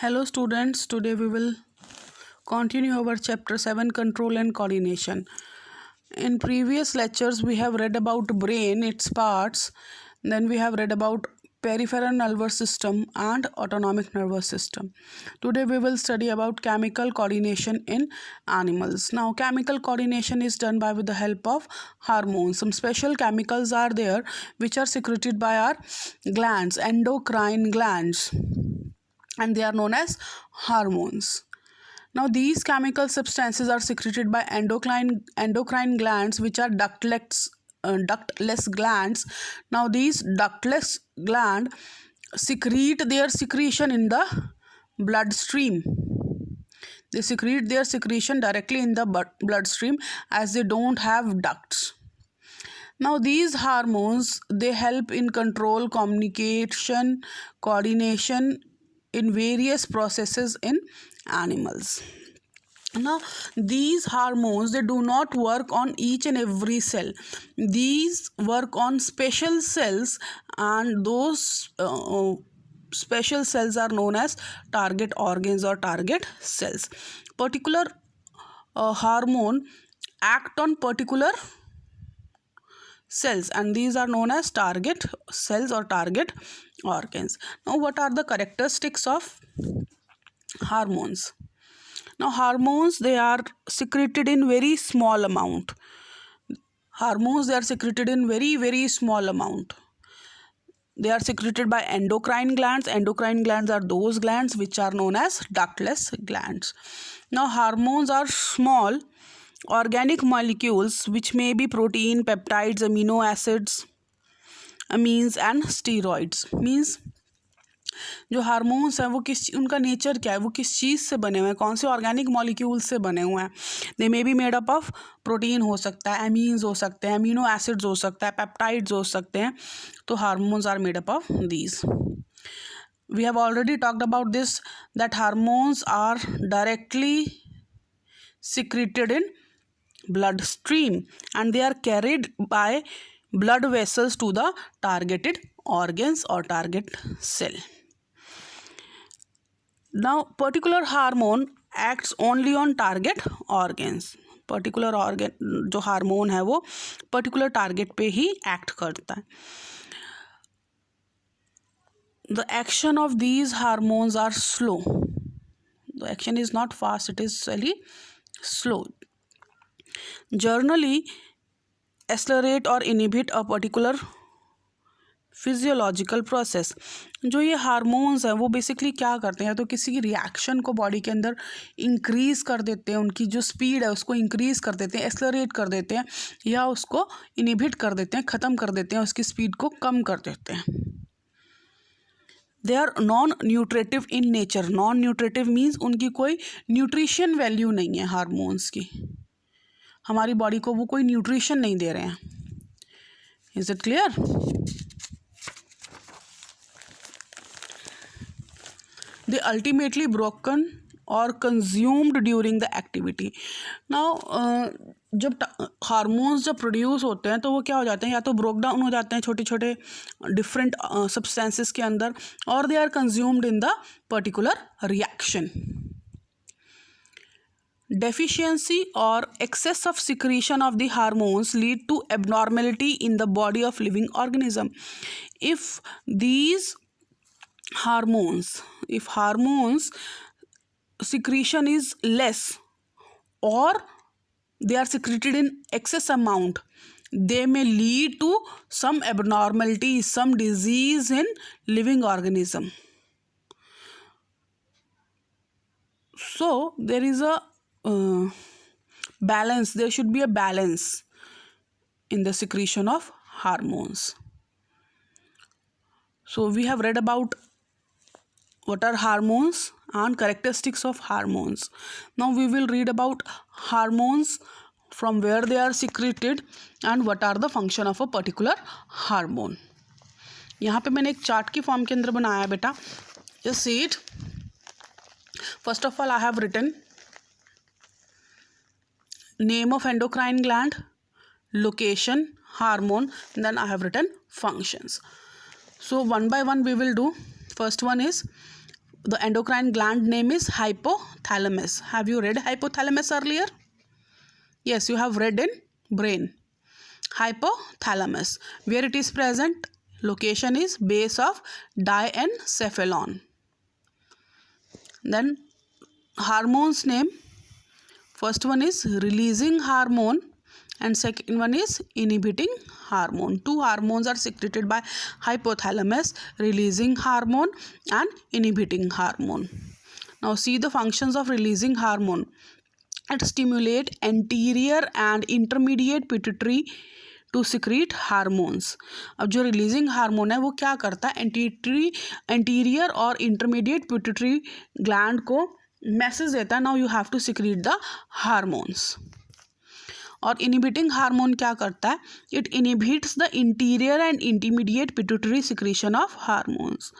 Hello students, today we will continue our chapter 7 control and coordination. In previous lectures we have read about brain, its parts, then we have read about peripheral nervous system and autonomic nervous system. Today we will study about chemical coordination in animals. Now chemical coordination is done by with the help of hormones. Some special chemicals are there which are secreted by our glands, endocrine glands, and they are known as hormones. Now these chemical substances are secreted by endocrine glands, which are ductless glands. Now these ductless gland secrete their secretion in the bloodstream. They secrete their secretion directly in the bloodstream as they don't have ducts. Now these hormones, they help in control, communication, coordination in various processes in animals. Now these hormones, they do not work on each and every cell. These work on special cells, and those special cells are known as target organs or target cells. Particular hormone act on particular cells, and these are known as target cells or target organs. Now what are the characteristics of hormones? Now hormones, they are secreted in very small amount. Hormones, they are secreted in very small amount. They are secreted by endocrine glands. Endocrine glands are those glands which are known as ductless glands. Now hormones are small organic molecules which may be protein, peptides, amino acids, amines and steroids. Means जो hormones हैं वो उनका nature क्या है, वो किस चीज़ से बने हुए हैं, कौन से ऑर्गेनिक मॉलिक्यूल से बने हुए हैं. They may be made up of protein हो सकता है, एमीन्स हो सकते हैं, अमीनो एसिड्स हो सकता है, पेप्टाइड्स हो सकते हैं. तो hormones are made up of these. We have already talked about this, that hormones are directly secreted in bloodstream and they are carried by blood vessels to the targeted organs or target cell. Now particular hormone acts only on target organs. Particular organ जो hormone है वो particular target पे ही act करता है. The action of these hormones are slow. The action is not fast, it is very slow. Generally accelerate or inhibit a particular physiological process. जो ये hormones हैं वो बेसिकली क्या करते हैं, तो किसी रिएक्शन को बॉडी के अंदर इंक्रीज़ कर देते हैं, उनकी जो स्पीड है उसको इंक्रीज़ कर देते हैं, एक्सेलरेट कर देते हैं, या उसको इनहिबिट कर देते हैं, ख़त्म कर देते हैं, उसकी स्पीड को कम कर देते हैं. They are non nutritive in nature. Non nutritive means उनकी कोई न्यूट्रिशन वैल्यू नहीं है. हार्मोन्स की हमारी बॉडी को वो कोई न्यूट्रिशन नहीं दे रहे हैं. Is it clear? They ultimately broken और consumed during the activity. Now जब हार्मोन्स जब प्रोड्यूस होते हैं तो वो क्या हो जाते हैं, या तो ब्रोक डाउन हो जाते हैं छोटे छोटे डिफरेंट सब्सटेंसेस के अंदर, और they are consumed in the particular reaction. Deficiency or excess of secretion of the hormones lead to abnormality in the body of living organism. If hormones secretion is less or they are secreted in excess amount, they may lead to some abnormality, some disease in living organism. So there is a balance. There should be a balance in the secretion of hormones. So we have read about what are hormones and characteristics of hormones. Now we will read about hormones, from where they are secreted and what are the function of a particular hormone. यहाँ पे मैंने एक chart की form के अंदर बनाया है बेटा. Just see it. First of all I have written name of endocrine gland, location, hormone, then I have written functions. So one by one we will do. First one is the endocrine gland name is hypothalamus. Have you read hypothalamus earlier? Yes, you have read in brain. Hypothalamus. Where it is present? Location is base of diencephalon. Then hormones name. First one is releasing hormone and second one is inhibiting hormone. Two hormones are secreted by hypothalamus, releasing hormone and inhibiting hormone. Now see the functions of releasing hormone. It stimulates anterior and intermediate pituitary to secrete hormones. अब जो releasing hormone है वो क्या करता है, anterior और intermediate pituitary gland को message देता है, now you have to secrete the hormones. और इनहिबिटिंग हार्मोन क्या करता है, it inhibits the interior and intermediate pituitary secretion of hormones.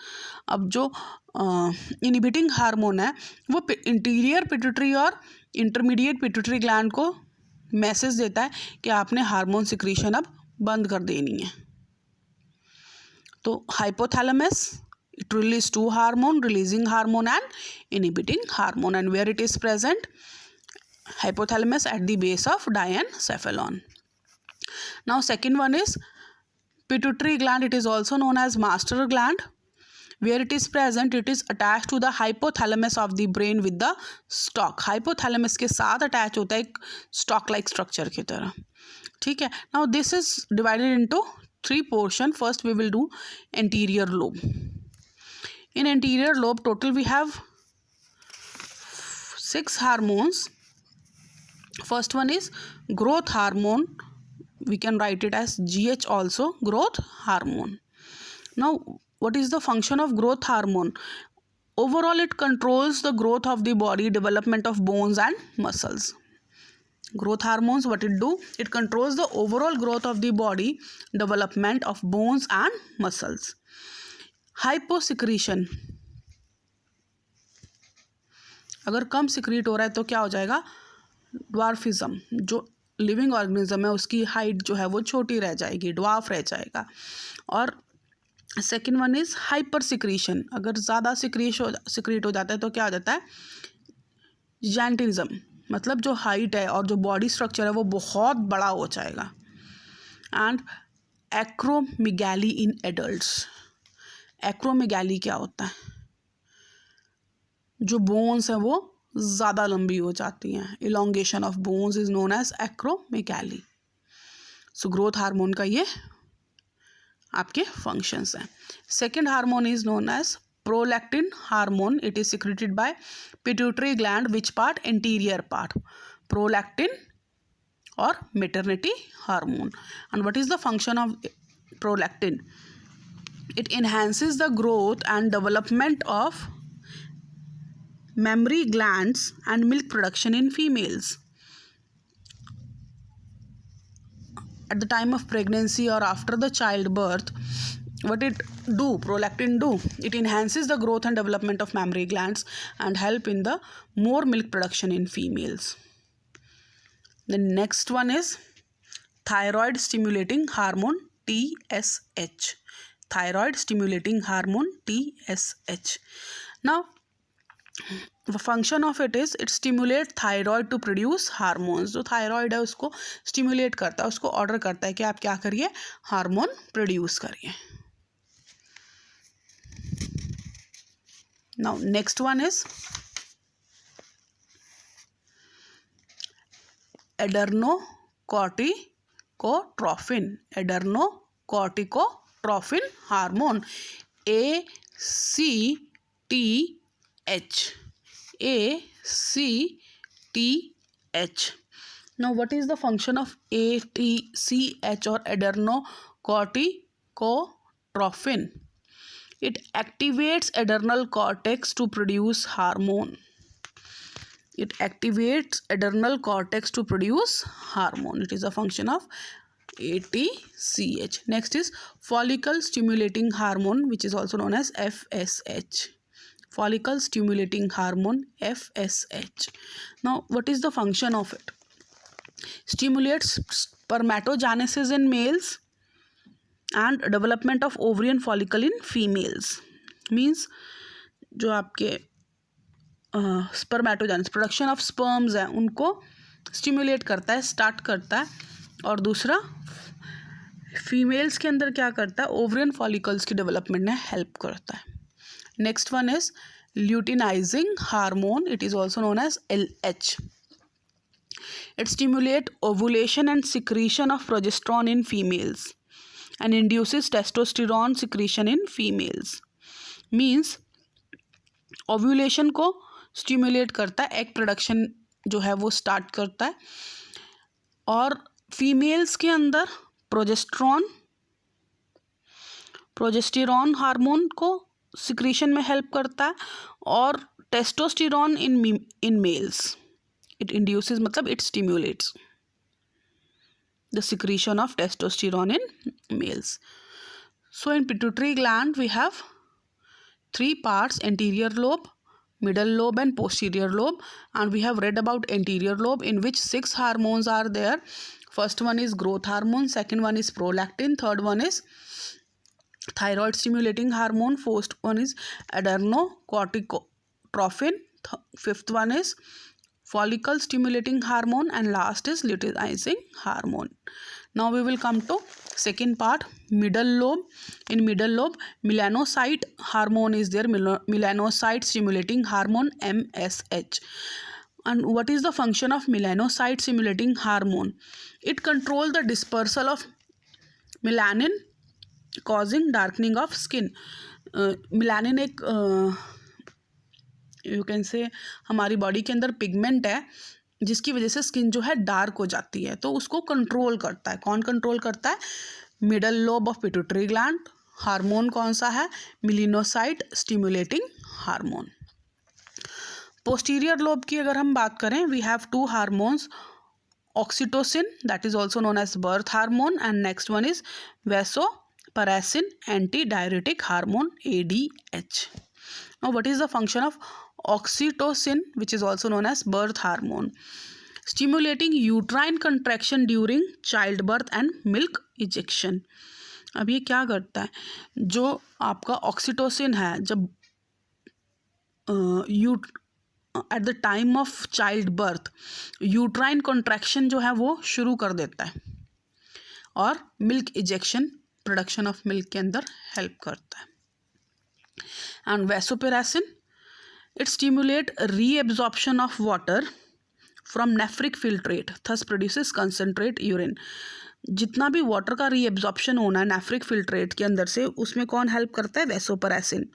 अब जो इनहिबिटिंग हार्मोन है वो इंटीरियर पिट्यूटरी और इंटरमीडिएट पिट्यूटरी ग्लैंड को मैसेज देता है कि आपने हार्मोन सिक्रीशन अब बंद कर देनी है. तो hypothalamus it release two hormone, releasing hormone and inhibiting hormone. And where it is present, hypothalamus at the base of diencephalon. Now second one is pituitary gland. It is also known as master gland. Where it is present, it is attached to the hypothalamus of the brain with the stalk. hypothalamus के साथ attach होता है एक stalk like structure की तरह. ठीक है. Now this is divided into three portion. First we will do anterior lobe. In anterior lobe total we have 6 hormones. First one is growth hormone. We can write it as GH also, growth hormone. Now what is the function of growth hormone? Overall it controls the growth of the body, development of bones and muscles. Growth hormones, what it do? It controls the overall growth of the body, development of bones and muscles. Hyposecretion, अगर कम secrete हो रहा है तो क्या हो जाएगा, dwarfism. जो living organism है उसकी हाइट जो है वो छोटी रह जाएगी, ड्वार्फ रह जाएगा. और second one is hyper secretion. अगर ज़्यादा सिक्रीट हो जाता है तो क्या हो जाता है, जैंटिज्म. मतलब जो हाइट है और जो बॉडी स्ट्रक्चर है वो बहुत बड़ा हो जाएगा. And acromegaly in adults. Acromegaly क्या होता है, जो बोन्स हैं वो ज़्यादा लंबी हो जाती हैं. Elongation of bones is known as acromegaly. So growth hormone का ये आपके फंक्शंस हैं. Second hormone is known as prolactin hormone. It is secreted by pituitary gland. Which part, anterior part. Prolactin और maternity hormone. And what is the function of prolactin? It enhances the growth and development of mammary glands and milk production in females. At the time of pregnancy or after the childbirth, what it do, prolactin do, it enhances the growth and development of mammary glands and help in the more milk production in females. The next one is thyroid stimulating hormone, TSH. Thyroid stimulating hormone, TSH. Now the function of it is it stimulates thyroid to produce hormones. जो thyroid है उसको stimulate करता है, उसको order करता है कि आप क्या करिए, हार्मोन प्रोड्यूस करिए. Now next one is adrenocorticotrophin. Adrenocorticotrophin hormone, ACTH. ACTH. Now what is the function of ACTH or adrenocorticotrophin? It activates adrenal cortex to produce hormone. It activates adrenal cortex to produce hormone. It is a function of ACTH. Next is follicle stimulating hormone, which is also known as FSH. Follicle stimulating hormone, FSH. Now what is the function of it? Stimulates spermatogenesis in males and development of ovarian follicle in females. Means जो आपके स्पर्मेटोजेन्स production of sperms हैं उनको stimulate करता है, start करता है। और दूसरा फीमेल्स के अंदर क्या करता है, ओवरियन फॉलिकल्स की डेवलपमेंट में हेल्प करता है। Next one is luteinizing hormone, it is also known as LH. It stimulates ovulation and secretion of progesterone in females and induces testosterone secretion in females. Means ovulation को stimulate करता है, egg production जो है वो start करता है, और females के अंदर प्रोजेस्टेरॉन हार्मोन को secretion में help करता है, और testosterone in males. It induces मतलब it stimulates the secretion of testosterone in males. So in pituitary gland we have 3 parts: anterior lobe, middle lobe and posterior lobe. And we have read about anterior lobe, in which 6 hormones are there. First one is growth hormone, second one is prolactin, third one is thyroid stimulating hormone, fourth one is adrenocorticotrophin, fifth one is follicle stimulating hormone, and last is luteinizing hormone. Now we will come to second part, middle lobe. In middle lobe, melanocyte hormone is there, melanocyte stimulating hormone, MSH. And what is the function of melanocyte stimulating hormone? It controls the dispersal of melanin causing darkening of skin. Melanin एक you can say हमारी body के अंदर pigment है जिसकी वजह से skin जो है डार्क हो जाती है, तो उसको कंट्रोल करता है। कौन कंट्रोल करता है? Middle lobe of pituitary gland. Hormone कौन सा है? Melanocyte stimulating hormone. Posterior lobe की अगर हम बात करें, we have 2 hormones, oxytocin that is also known as birth hormone, and next one is vasopressin anti diuretic hormone, ADH. Now what is the function of oxytocin, which is also known as birth hormone? Stimulating uterine contraction during childbirth and milk ejection. अब ये क्या करता है? जो आपका oxytocin है, जब at the time of child birth uterine contraction जो है वो शुरू कर देता है, और milk ejection, production of milk के अंदर हेल्प करता है। And vasopressin, it stimulates reabsorption of water from nephric filtrate, thus produces concentrate urine. जितना भी वाटर का रीएब्जॉर्प्शन होना है नेफ्रिक फिल्ट्रेट के अंदर से, उसमें कौन हेल्प करता है? वैसोपरेसिन।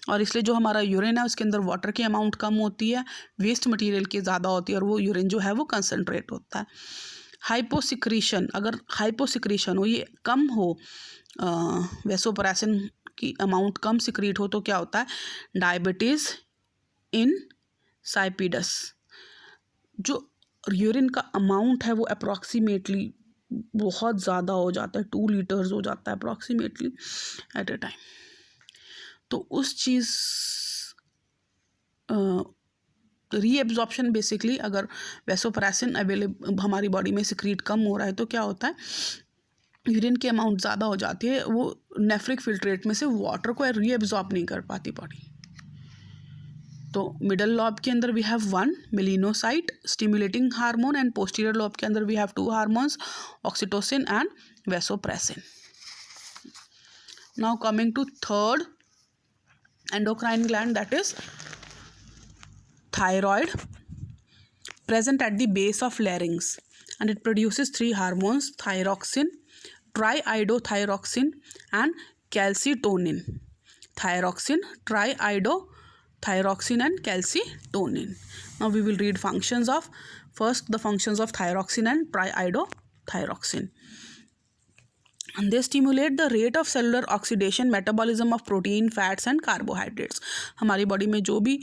और इसलिए जो हमारा यूरिन है उसके अंदर वाटर की अमाउंट कम होती है, वेस्ट मटेरियल की ज़्यादा होती है, और वो यूरिन जो है वो कंसनट्रेट होता है। हाइपोसिक्रीशन, अगर हाइपोसिक्रीशन हो, ये कम हो, वैसोपरेसिन की अमाउंट कम सिक्रीट हो, तो क्या होता है? Diabetes insipidus. जो यूरिन का अमाउंट है वो अप्रॉक्सीमेटली बहुत ज़्यादा हो जाता है, 2 लीटर्स हो जाता है अप्रॉक्सीमेटली एट ए टाइम। तो उस चीज़ रीएब्जॉर्प्शन बेसिकली, अगर वैसोपरेसिन अवेलेबल हमारी बॉडी में सिक्रीट कम हो रहा है तो क्या होता है? यूरिन की अमाउंट ज़्यादा हो जाती है, वो नेफ्रिक फिल्ट्रेट में से वाटर को रीएब्जॉर्ब नहीं कर पाती बॉडी। तो मिडल लॉब के अंदर we have 1 melanocyte stimulating hormone, and posterior lobe के अंदर we have 2 hormones, oxytocin and vasopressin. Now coming to third endocrine gland, that is thyroid, present at the base of larynx, and it produces 3 hormones: thyroxine, triiodothyroxine and calcitonin. Thyroxine, triiodothyroxine and calcitonin. Now we will read functions of, first the functions of thyroxine and triiodothyroxine. And they stimulate the rate of cellular oxidation, metabolism of protein, fats and carbohydrates. हमारी body में जो भी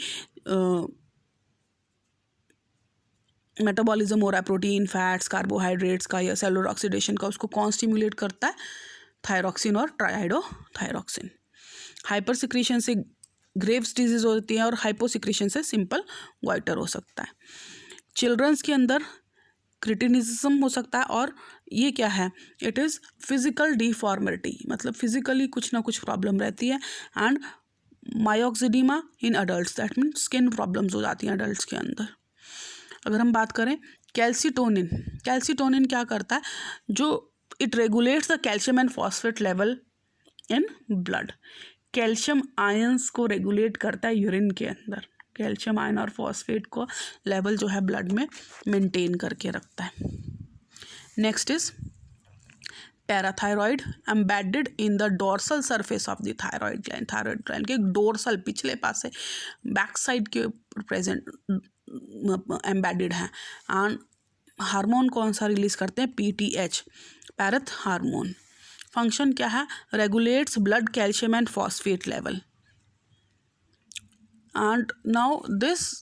metabolism हो रहा है protein, fats, carbohydrates का या cellular oxidation का, उसको कौन स्टिमुलेट करता है? थायरॉक्सिन और ट्राइआइडोथायरॉक्सिन। हाइपर सिक्रीशन से ग्रेव्स डिजीज होती है, और हाइपो सिक्रीशन से सिंपल गोइटर हो सकता है। चिल्ड्रंस के अंदर क्रिटिनिज्म हो सकता है, और ये क्या है? इट इज़ फिजिकल डिफॉर्मिटी, मतलब फिजिकली कुछ ना कुछ प्रॉब्लम रहती है, and myxoedema in adult, that means skin problems हो जाती हैं अडल्ट के अंदर। अगर हम बात करें कैल्सीटोनिन, कैल्सीटोनिन क्या करता है, जो it regulates the calcium and phosphate level in blood. Calcium ions को रेगुलेट करता है यूरिन के अंदर, कैल्शियम आयन और फॉस्फेट को लेवल जो है ब्लड में मेंटेन करके रखता है। Next is parathyroid embedded in the dorsal surface of the thyroid gland. Thyroid gland के डोर्सल पिछले पास से बैक साइड के प्रेजेंट एम्बेडेड है। एंड हार्मोन कौन सा रिलीज करते हैं, PTH, पैरथ हार्मोन। फंक्शन क्या है, regulates blood calcium and phosphate level. And now this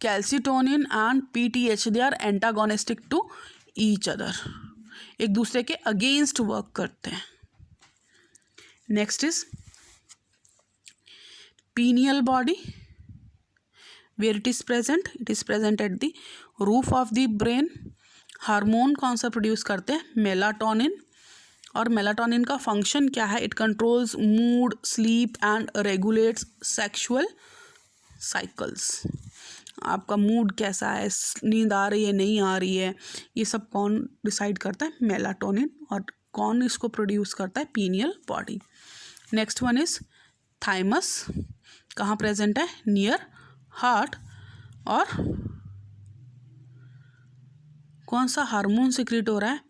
calcitonin and PTH they are antagonistic to each other, एक दूसरे के अगेंस्ट वर्क करते हैं। Next is pineal body, where it is present at the roof of the brain। Hormone कौन सा produce करते हैं, melatonin. और मेलाटोनिन का फंक्शन क्या है, it controls mood, sleep and regulates sexual cycles. आपका मूड कैसा है, नींद आ रही है नहीं आ रही है, ये सब कौन डिसाइड करता है, मेलाटोनिन। और कौन इसको प्रोड्यूस करता है, pineal body. Next one is thymus, कहाँ प्रेजेंट है, नियर हार्ट। और कौन सा हार्मोन सिक्रीट हो रहा है,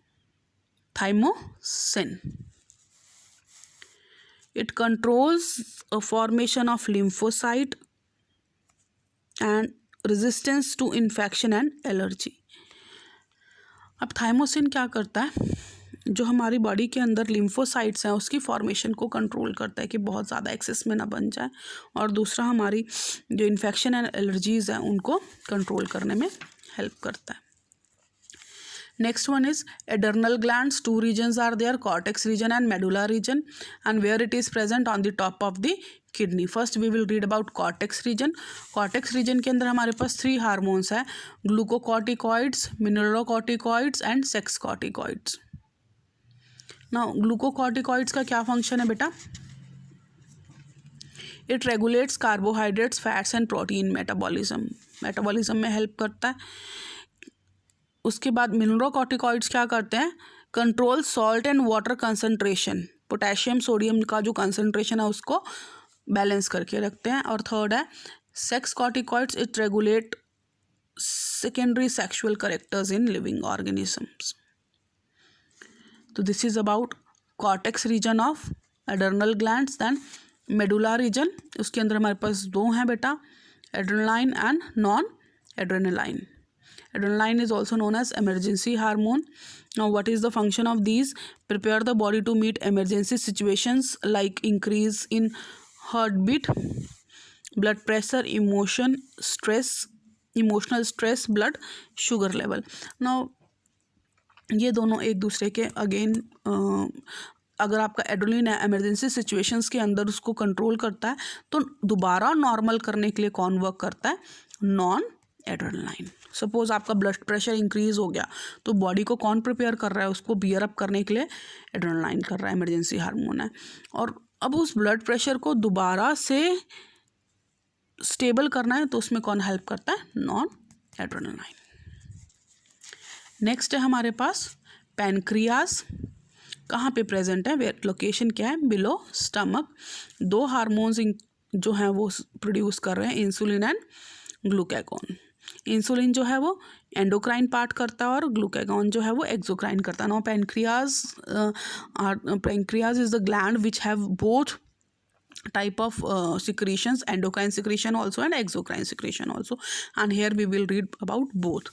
thymosin. It controls formation of lymphocyte and resistance to infection and allergy. अब थाइमोसिन क्या करता है, जो हमारी बॉडी के अंदर लिम्फोसाइट्स हैं उसकी फॉर्मेशन को कंट्रोल करता है कि बहुत ज़्यादा एक्सेस में ना बन जाए। और दूसरा हमारी जो इन्फेक्शन एंड एलर्जीज़ हैं उनको कंट्रोल करने में हेल्प करता है। Next one is adrenal glands, 2 regions are there, cortex region and medulla region, and where it is present on the top of the kidney. First we will read about cortex region. Cortex region के अंदर हमारे पास 3 hormones हैं, glucocorticoids, mineralocorticoids and sex corticoids. ना glucocorticoids का क्या function है बेटा, it regulates carbohydrates, fats and protein metabolism में हेल्प करता है। उसके बाद मिनरलोकॉर्टिकॉइड्स क्या करते हैं, control salt and water concentration, potassium sodium का जो कंसंट्रेशन है उसको बैलेंस करके रखते हैं। और थर्ड है sex corticoids, it regulate secondary sexual characters in living organisms. तो this is about cortex region of adrenal glands. Then medulla region, उसके अंदर हमारे पास 2 हैं बेटा, adrenaline and non adrenaline. Adrenaline is also known as emergency hormone. Now what is the function of these, prepare the body to meet emergency situations like increase in heartbeat, blood pressure, emotional stress, blood sugar level. Now ये दोनों एक दूसरे के again, अगर आपका adrenaline emergency situations के अंदर उसको कंट्रोल करता है तो दोबारा नॉर्मल करने के लिए कौन वर्क करता है, नॉन एड्रेनलाइन। सपोज आपका ब्लड प्रेशर इंक्रीज हो गया तो बॉडी को कौन प्रिपेयर कर रहा है, उसको बियर अप करने के लिए एड्रेनलाइन कर रहा है, इमरजेंसी हार्मोन है। और अब उस ब्लड प्रेशर को दोबारा से स्टेबल करना है तो उसमें कौन हेल्प करता है, नॉन एड्रेनलाइन। नेक्स्ट है हमारे पास पैनक्रियाज, कहाँ पे प्रेजेंट है, वेयर लोकेशन क्या है, बिलो स्टमक। 2 हार्मोन्स जो हैं वो प्रोड्यूस कर रहे हैं, इंसुलिन एंड ग्लूकागॉन। इंसुलिन जो है वो एंडोक्राइन पार्ट करता है और ग्लूकागॉन जो है वो एक्सोक्राइन करता है। Now pancreas is the gland which have both type of secretions, endocrine secretion also and exocrine secretion also, and here we will read about both.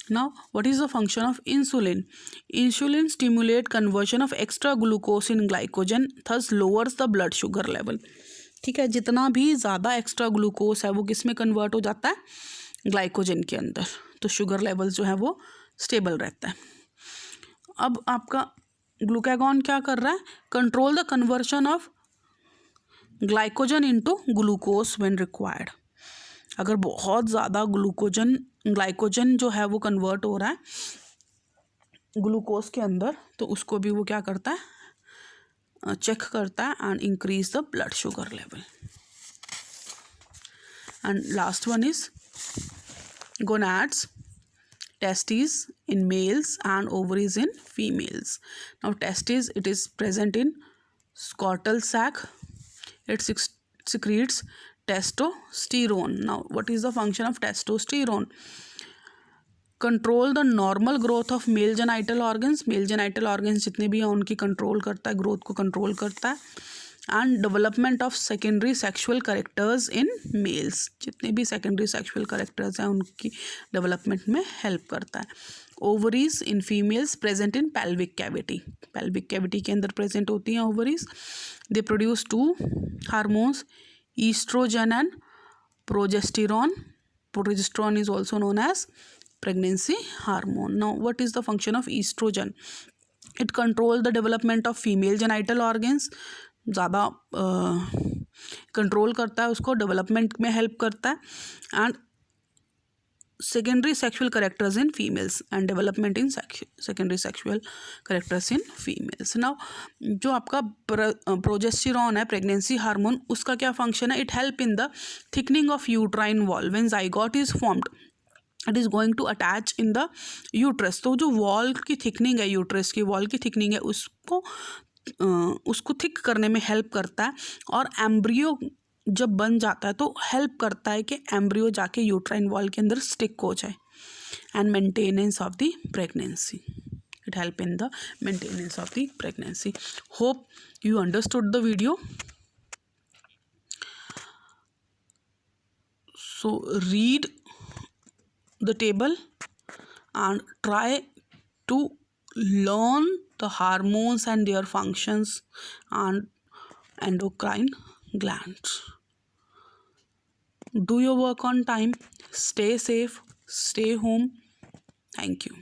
Now what is the function of insulin? Insulin stimulate conversion of extra glucose in glycogen, thus lowers the blood sugar level. ठीक है, जितना भी ज़्यादा extra glucose है वो किस में convert हो जाता है, ग्लाइकोजन के अंदर, तो शुगर लेवल जो है वो स्टेबल रहता है। अब आपका ग्लूकागॉन क्या कर रहा है, control the conversion of glycogen into glucose when required. अगर बहुत ज़्यादा ग्लाइकोजन जो है वो कन्वर्ट हो रहा है ग्लूकोज के अंदर तो उसको भी वो क्या करता है, चेक करता है and increase the blood sugar level. And last one is gonads, testes in males and ovaries in females. Now testes, it is present in scrotal sac. It secretes testosterone. Now what is the function of testosterone? Control the normal growth of male genital organs. Mail genital organs जितने भी हैं उनकी control करता है, growth को control करता है. And development of secondary sexual characters in males. जितने भी सेकेंडरी सेक्शुअल करेक्टर्स हैं उनकी डेवलपमेंट में हेल्प करता है. Ovaries in females present in pelvic cavity. Pelvic cavity के अंदर प्रेजेंट होती हैं ovaries. They produce 2 hormones, oestrogen and progesterone. Progesterone is also known as pregnancy hormone. Now what is the function of estrogen? It controls the development of female genital organs. ज़्यादा control करता है उसको, development में help करता है. And secondary sexual characters in females and development in secondary sexual characters in females. Now जो आपका progesterone है, प्रेगनेंसी हार्मोन, उसका क्या फंक्शन है? It help in the thickening of uterine wall. When zygote is formed, it is going to attach in the uterus. तो जो wall की thickening है, यूट्रस की वॉल की थिकनिंग है, उसको थिक करने में हेल्प करता है. और एम्ब्रियो जब बन जाता है तो हेल्प करता है कि एम्ब्रियो जाके यूट्राइन वॉल के अंदर स्टिक हो जाए. And maintenance of the pregnancy. It help in the maintenance of the pregnancy. Hope you understood the video. So read the table and try to learn the hormones and their functions and endocrine glands. Do your work on time. Stay safe. Stay home. Thank you.